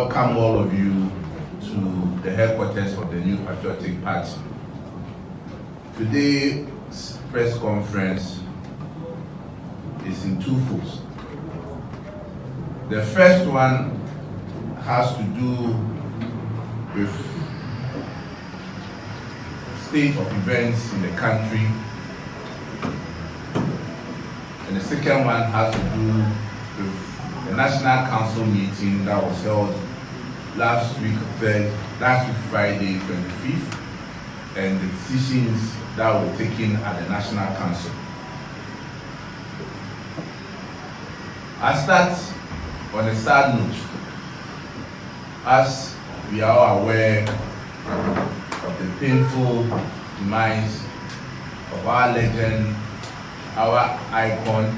welcome all of you to the headquarters of the new Patriotic Party. Today's press conference is in two folds. The first one has to do with state of events in the country, and the second one has to do with the National Council meeting that was held last week Friday, 25th, and the decisions that were taken at the National Council. I start on a sad note. As we are all aware of the painful demise of our legend, our icon,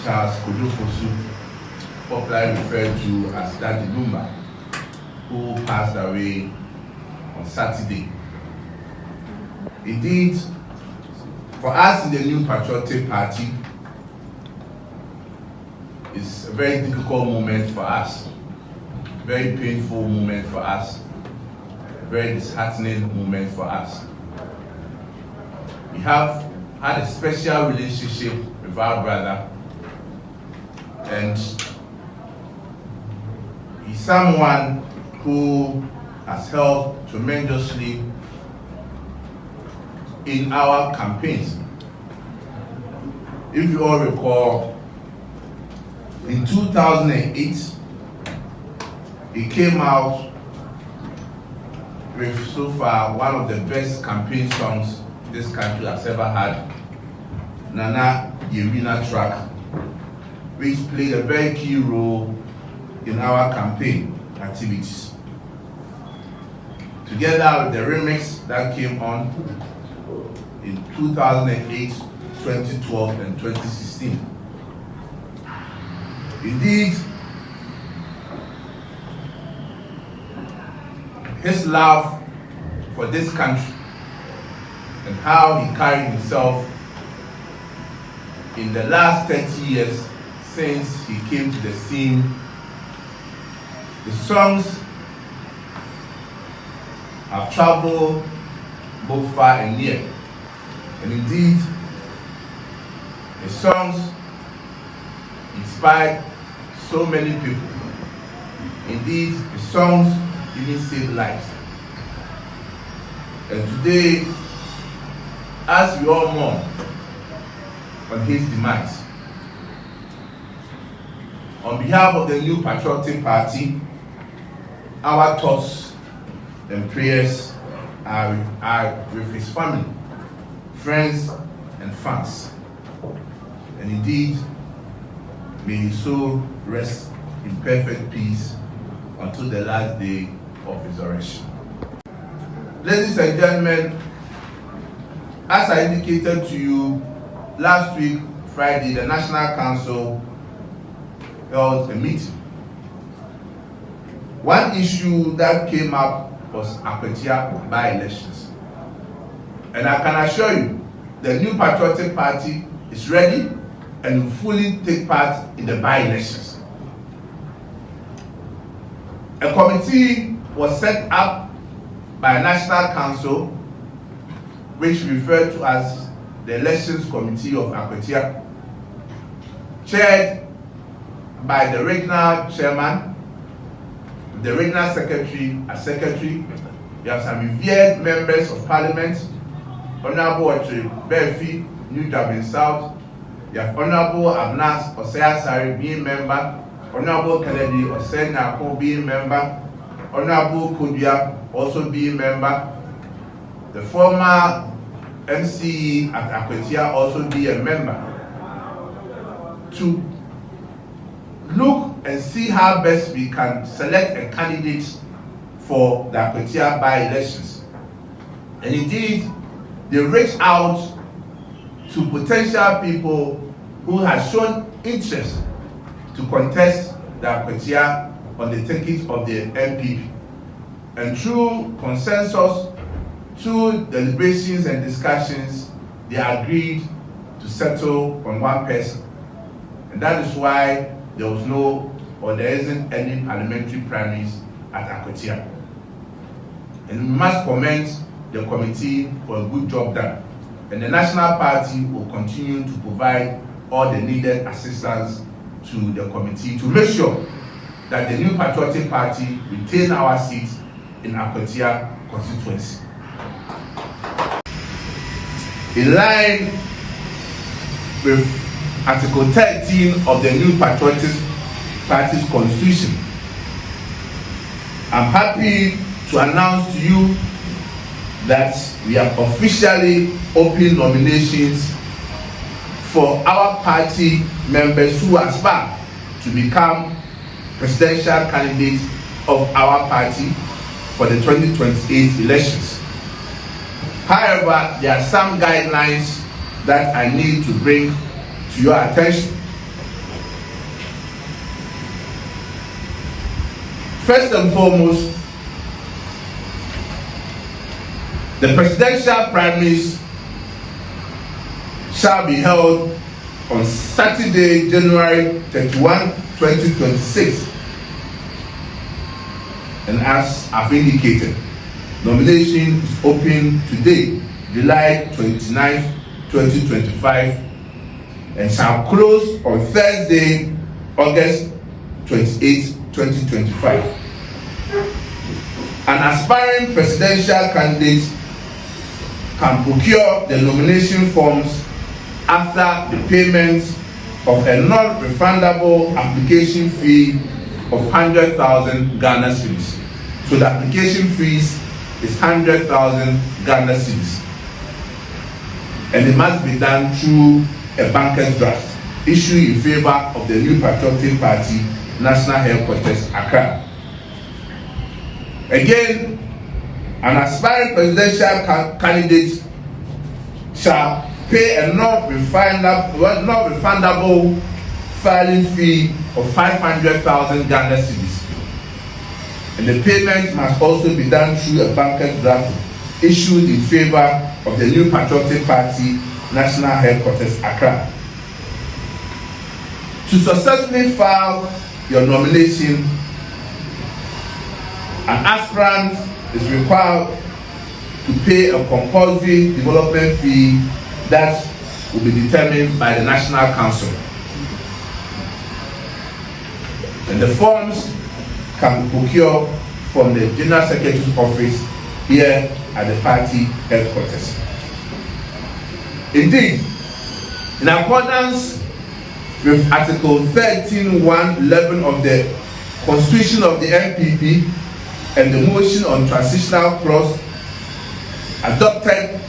Charles Kodua Frimpong, popularly referred to as Daddy Lumba, who passed away on Saturday. Indeed, for us in the new Patriotic Party, it's a very difficult moment for us, very painful moment for us, a very disheartening moment for us. We have had a special relationship with our brother, and he's someone who has helped tremendously in our campaigns. If you all recall, in 2008, he came out with so far one of the best campaign songs this country has ever had, Nana Yewina track, which played a very key role in our campaign activities. Together with the remix that came on in 2008, 2012, and 2016. Indeed, his love for this country and how he carried himself in the last 30 years since he came to the scene, the songs have traveled both far and near. And indeed, the songs inspired so many people. Indeed, the songs even saved lives. And today, as we all mourn on his demise, on behalf of the new Patriotic Party, our thoughts and prayers are with his family, friends, and fans. And indeed, may his soul rest in perfect peace until the last day of resurrection. Ladies and gentlemen, as I indicated to you last week, Friday, the National Council held a meeting. One issue that came up was Awatia By-elections. And I can assure you, the new Patriotic Party is ready and will fully take part in the by-elections. A committee was set up by a National Council, which referred to as the Elections Committee of Awatia, chaired by the regional chairman, the regional secretary as secretary. You have some revered members of parliament, Honorable Awatia By-elections, New Dublin South. You have Honorable Abnas Osayasari being member, Honorable Kennedy Osenako being member, Honorable Kodua also being member, the former MCE at Awatia also be a member, to look and see how best we can select a candidate for the Awatia by-elections. And indeed, they reached out to potential people who have shown interest to contest the Awatia on the ticket of the NPP. And through consensus, through deliberations and discussions, they agreed to settle on one person. And that is why there was no or there isn't any parliamentary primaries at Awatia. And we must commend the committee for a good job done. And the National Party will continue to provide all the needed assistance to the committee to make sure that the new Patriotic Party retain our seat in Awatia constituency. In line with Article 13 of the new Patriotic Party's constitution, I'm happy to announce to you that we have officially opened nominations for our party members who aspire to become presidential candidates of our party for the 2028 elections. However, there are some guidelines that I need to bring to your attention. First and foremost, the presidential primaries shall be held on Saturday, January 31, 2026. And as I've indicated, nomination is open today, July 29, 2025, and shall close on Thursday, August 28, 2025. An aspiring presidential candidate can procure the nomination forms after the payment of a non-refundable application fee of 100,000 Ghana cedis. So the application fees is 100,000 Ghana cedis. And it must be done through a banker's draft issued in favor of the new Patriotic Party National Headquarters, Accra. Again, an aspiring presidential candidate shall pay a non-refundable filing fee of 500,000 Ghana cedis. And the payment must also be done through a banker's draft issued in favor of the new Patriotic Party National Headquarters, Accra. To successfully file your nomination, an aspirant is required to pay a compulsory development fee that will be determined by the National Council. And the forms can be procured from the General Secretary's office here at the party headquarters. Indeed, in accordance with Article 13(1)(11) of the Constitution of the NPP and the motion on transitional clause adopted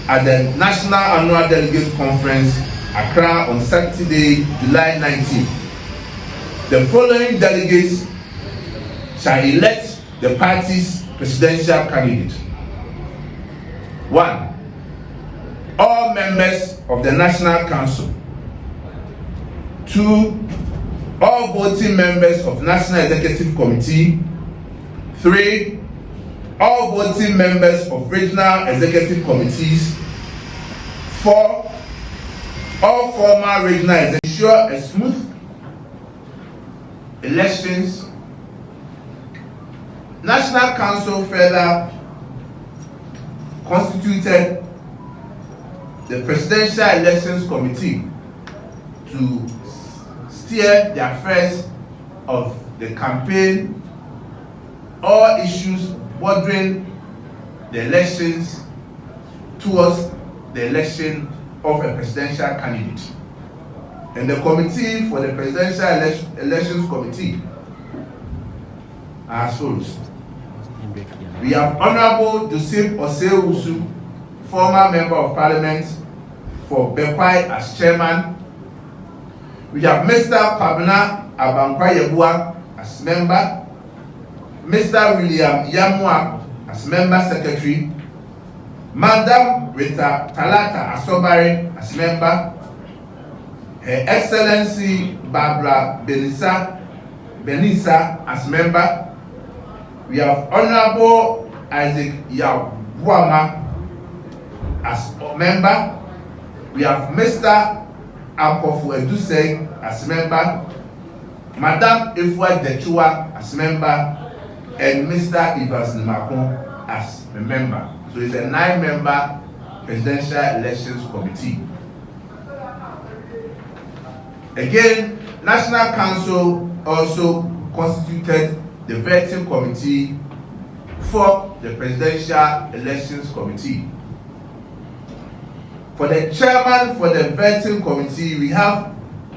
at the National Annual Delegates Conference, Accra, on Saturday, July 19, the following delegates shall elect the party's presidential candidate. 1. All members of the National Council. 2. All voting members of the National Executive Committee. 3. All voting members of regional executive committees. 4. All former regional executives. Ensure a smooth elections. National Council further constituted the Presidential Elections Committee to steer the affairs of the campaign, all issues bordering the elections towards the election of a presidential candidate. And the committee for the Presidential Elections Committee are as follows. We have Honorable Joseph Osei-Usu, former Member of Parliament for Bekwai as Chairman. We have Mr. Pabna Abankwayebua as Member, Mr. William Yamwa as Member Secretary, Madam Rita Talata Asobare as Member, Her Excellency Barbara Benisa as Member. We have Honorable Isaac Yawama as Member. We have Mr. Akofu Eduseng as Member. Madam Efua Dechua as member, and Mr. Evans Nimakon as a member. So it's a 9-member Presidential Elections Committee. Again, National Council also constituted the vetting committee for the Presidential Elections Committee. For the chairman for the vetting committee, we have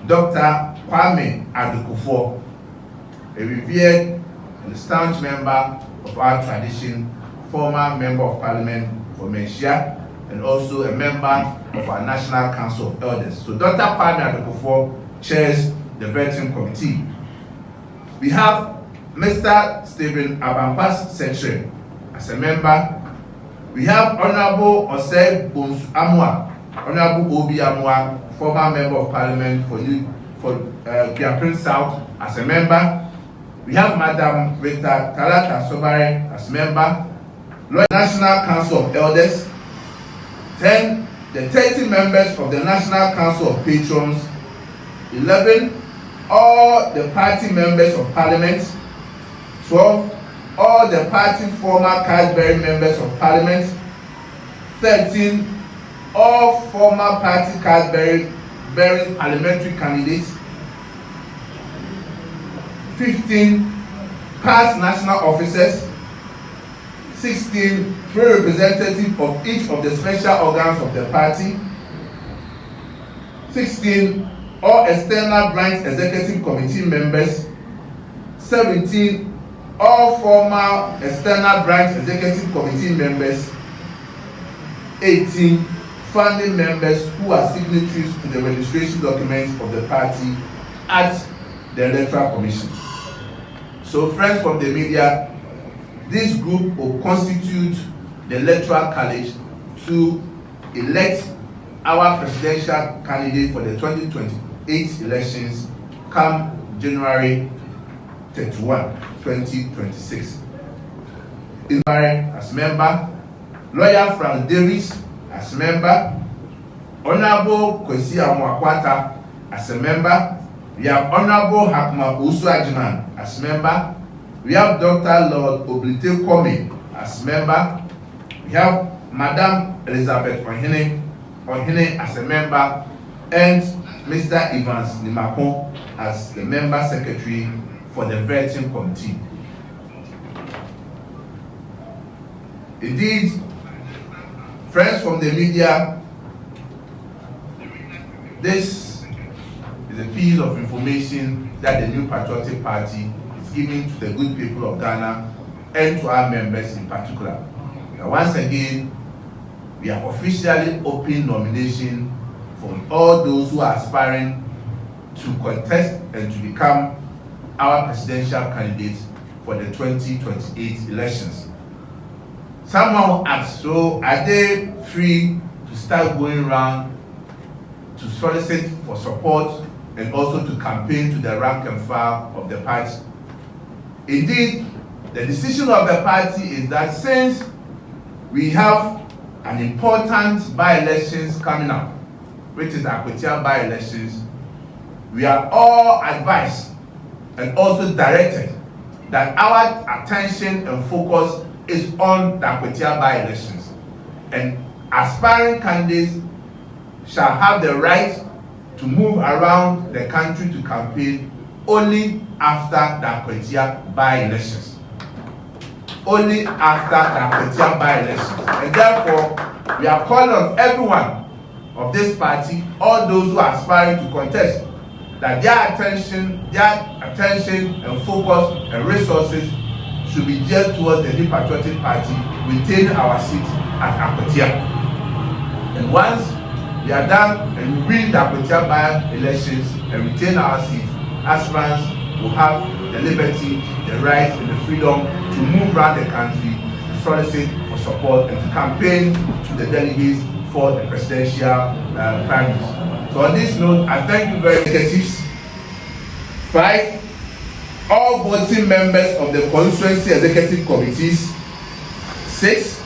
Dr. Kwame Adukufo, a revered and staunch member of our tradition, former member of parliament for Mesia, and also a member of our National Council of Elders. So Dr. Kwame Adukufo chairs the vetting committee. We have Mr. Stephen Abampas Secretary as a member. We have Honorable Osei Bonsu Amwa, Honorable Obi Amwa, former member of parliament for Biaprin South as a member. We have Madam Rita Talata Sobare as member. National Council of Elders. Then the 30 members of the National Council of Patrons. 11, all the party members of parliament. 12, all the party former card-bearing members of parliament. 13, all former party card-bearing parliamentary candidates. 15, past national officers. 16, free representative of each of the special organs of the party. 16, all external branch executive committee members. 17, all former external branch executive committee members. 18, founding members who are signatories to the registration documents of the party at the Electoral Commission. So, friends from the media, this group will constitute the Electoral College to elect our presidential candidate for the 2028 elections come January 31, 2026. As member, Lawyer Frank Davis as member, Honorable Kwesi Amwakwata as a member, we have Honorable Hakma Usu-Ajiman as member, we have Dr. Lord Oblite Kwame as member, we have Madam Elizabeth Ohene as a member, and Mr. Evans Nimakon as the member secretary for the vetting committee. Indeed, friends from the media, this is a piece of information that the new Patriotic Party is giving to the good people of Ghana and to our members in particular. Now, once again, we have officially opened nomination for all those who are aspiring to contest and to become our presidential candidates for the 2028 elections. Someone asked, so are they free to start going around to solicit for support and also to campaign to the rank and file of the party? Indeed, the decision of the party is that since we have an important by-elections coming up, which is Awatia By-elections, we are all advised and also directed that our attention and focus is on the Awatia By-elections, and aspiring candidates shall have the right to move around the country to campaign only after the Awatia By-elections. Only after the Awatia By-elections. And therefore, we are calling on everyone of this party, all those who are aspiring to contest, that their attention and focus and resources should be geared towards the new Patriotic Party, retaining our seat at Awatia. And once we are done and we win the Awatia By-elections and retain our seat, aspirants will have the liberty, the right, and the freedom to move around the country to solicit for support and to campaign to the delegates for the presidential primaries. So on this note, I thank you very much. 5, all voting members of the constituency executive committees. 6,